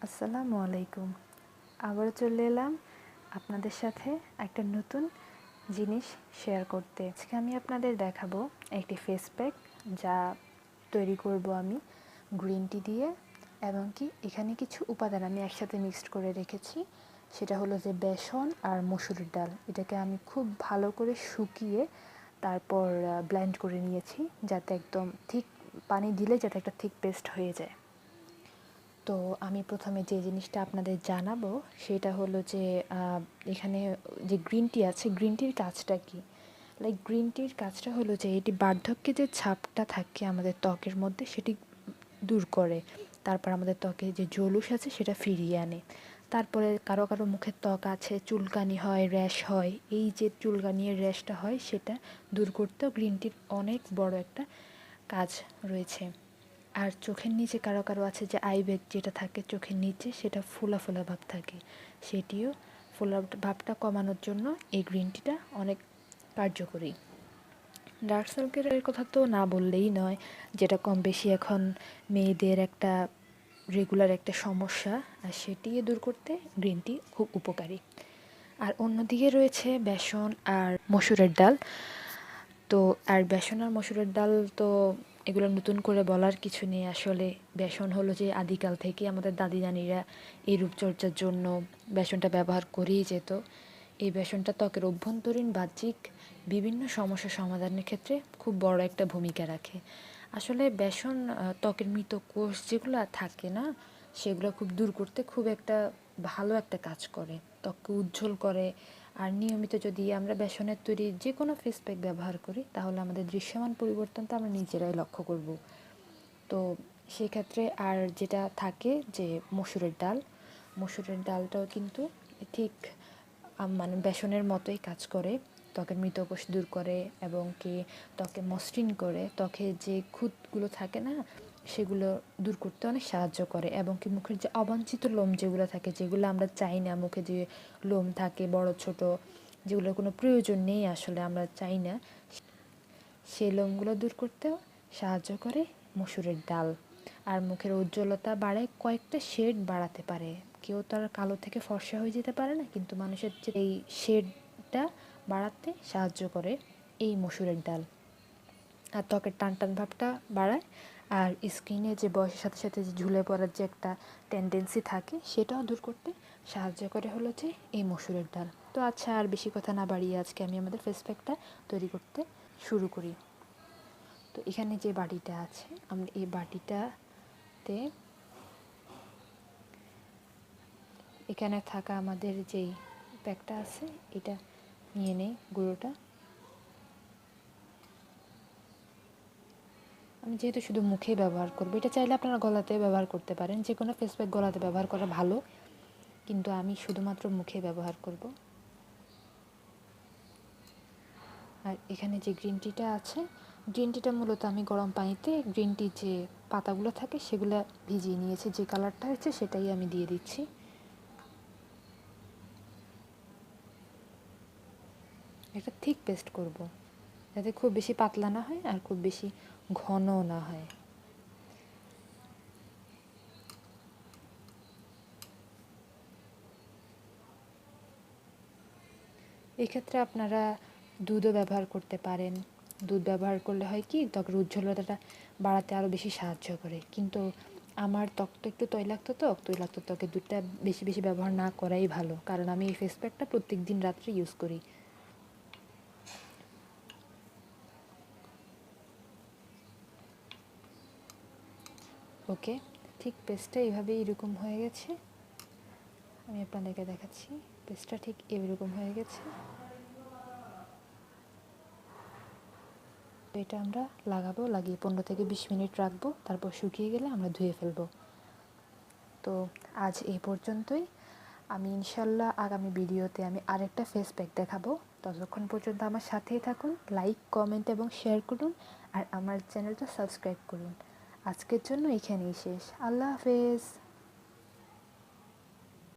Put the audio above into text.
আসসালামু আলাইকুম। আবারও চলে এলাম আপনাদের সাথে একটা নতুন জিনিস শেয়ার করতে। আজকে আমি আপনাদের দেখাবো একটি ফেস প্যাক যা তৈরি করব আমি গ্রিন টি দিয়ে, এবং কি এখানে কিছু উপাদান আমি একসাথে মিক্সড করে রেখেছি। সেটা হলো যে বেসন আর মসুরের ডাল, এটাকে আমি খুব ভালো করে শুকিয়ে তারপর ব্লেন্ড করে নিয়েছি, যাতে একদম ঠিক পানি দিলে যাতে একটা থিক পেস্ট হয়ে যায়। তো আমি প্রথমে যে জিনিসটা আপনাদের জানাবো সেটা হলো যে এখানে যে গ্রিন টি আছে, গ্রিন টির কাজটা কি। গ্রিন টির কাজটা হলো যে এটি বার্ধক্যে যে ছাপটা থাকে আমাদের ত্বকের মধ্যে সেটি দূর করে, তারপর আমাদের ত্বকে যে জৌলুস আছে সেটা ফিরিয়ে আনে। তারপরে কারো কারো মুখের ত্বক আছে, চুলকানি হয়, র্যাশ হয়, এই যে চুলকানি র্যাশটা হয় সেটা দূর করতেও গ্রিন টির অনেক বড় একটা কাজ রয়েছে। আর চোখের নিচে কারো কারো আছে যে আইব্যাগ যেটা থাকে চোখের নিচে, সেটা ফোলা ফোলা ভাব থাকে, সেটিও ফোলা ভাবটা কমানোর জন্য এই গ্রিন টিটা অনেক কার্যকরী। ডার্ক সার্কেলের কথা তো না বললেই নয়, যেটা কম বেশি এখন মেয়েদের একটা রেগুলার একটা সমস্যা, আর সেটি দূর করতে গ্রিন টি খুব উপকারী। আর অন্যদিকে রয়েছে বেসন আর মসুরের ডাল। তো আর বেসন আর মসুরের ডাল তো এগুলো নতুন করে বলার কিছু নেই। আসলে বেসন হলো যে আদিকাল থেকে আমাদের দাদি নানিরা এই রূপচর্চার জন্য বেসনটা ব্যবহার করেই যেত। এই বেসনটা ত্বকের অভ্যন্তরীণ বাহ্যিক বিভিন্ন সমস্যা সমাধানের ক্ষেত্রে খুব বড় একটা ভূমিকা রাখে। আসলে বেসন ত্বকের মৃত কোষ যেগুলো থাকে না, সেগুলো খুব দূর করতে খুব একটা ভালো একটা কাজ করে, ত্বককে উজ্জ্বল করে। আর নিয়মিত যদি আমরা বেসনের তৈরি যে কোনো ফেস প্যাক ব্যবহার করি, তাহলে আমাদের দৃশ্যমান পরিবর্তনটা আমরা নিজেরাই লক্ষ্য করব। তো সেক্ষেত্রে আর যেটা থাকে যে মসুরের ডালটাও কিন্তু ঠিক মানে বেসনের মতোই কাজ করে, ত্বকের মৃত কোষ দূর করে এবং কি ত্বকে মসৃণ করে, ত্বকে যে খুঁতগুলো থাকে না সেগুলো দূর করতে অনেক সাহায্য করে, এবং কি মুখের যে অবাঞ্ছিত লোম যেগুলো থাকে, যেগুলো আমরা চাই না, মুখে যে লোম থাকে বড় ছোট, যেগুলোর কোনো প্রয়োজন নেই আসলে আমরা চাই না, সেই লোমগুলো দূর করতেও সাহায্য করে মসুরের ডাল। আর মুখের উজ্জ্বলতা বাড়ায়, কয়েকটা শেড বাড়াতে পারে। কেউ তো আর কালো থেকে ফর্সা হয়ে যেতে পারে না, কিন্তু মানুষের যে এই শেডটা বাড়াতে সাহায্য করে এই মসুরের ডাল। আর ত্বকের টান টান ভাবটা বাড়ায়, আর স্কিনে যে বয়সের সাথে সাথে যে ঝুলে পড়ার যে একটা টেন্ডেন্সি থাকে সেটাও দূর করতে সাহায্য করে হলো যে এই মসুরের ডাল। তো আচ্ছা, আর বেশি কথা না বাড়িয়ে আজকে আমি আমাদের ফেস প্যাকটা তৈরি করতে শুরু করি। তো এখানে যে বাটিটা আছে, আমরা এই বাটিটাতে এখানে থাকা আমাদের যেই প্যাকটা আছে এটা নিয়ে নেই, গুঁড়োটা। আমি যেহেতু শুধু মুখেই ব্যবহার করবো, এটা চাইলে আপনারা গলাতে ব্যবহার করতে পারেন, যে কোনো ফেস প্যাক গলাতে ব্যবহার করা ভালো, কিন্তু আমি শুধুমাত্র মুখে ব্যবহার করব। আর এখানে যে গ্রিন টিটা আছে, গ্রিন টিটা মূলত আমি গরম পানিতে গ্রিন টির যে পাতাগুলো থাকে সেগুলো ভিজিয়ে নিয়েছি, যে কালারটা হচ্ছে সেটাই আমি দিয়ে দিচ্ছি। একটা থিক পেস্ট করব, যাতে খুব বেশি পাতলা না হয় আর খুব বেশি ঘনও না হয়। এক্ষেত্রে আপনারা দুধও ব্যবহার করতে পারেন। দুধ ব্যবহার করলে হয় কি, ত্বকের উজ্জ্বলতাটা বাড়াতে আরও বেশি সাহায্য করে। কিন্তু আমার ত্বকটা একটু তৈলাক্ত ত্বকে দুধটা বেশি বেশি ব্যবহার না করাই ভালো, কারণ আমি এই ফেস প্যাকটা প্রত্যেক দিন রাত্রে ইউজ করি। ওকে, ঠিক পেস্টটা এইভাবেই এরকম হয়ে গেছে। আমি আপনাদেরকে দেখাচ্ছি, পেস্টটা ঠিক এরকম হয়ে গেছে। এটা আমরা লাগাবো, লাগিয়ে 15 থেকে 20 মিনিট রাখবো, তারপর শুকিয়ে গেলে আমরা ধুয়ে ফেলবো। তো আজ এই পর্যন্তই। আমি ইনশাল্লাহ আগামী ভিডিওতে আমি আরেকটা ফেস প্যাক দেখাবো। ততক্ষণ পর্যন্ত আমার সাথেই থাকুন, লাইক, কমেন্ট এবং শেয়ার করুন, আর আমার চ্যানেলটা সাবস্ক্রাইব করুন। আজকের জন্য এখানেই শেষ। আল্লাহ হাফেজ।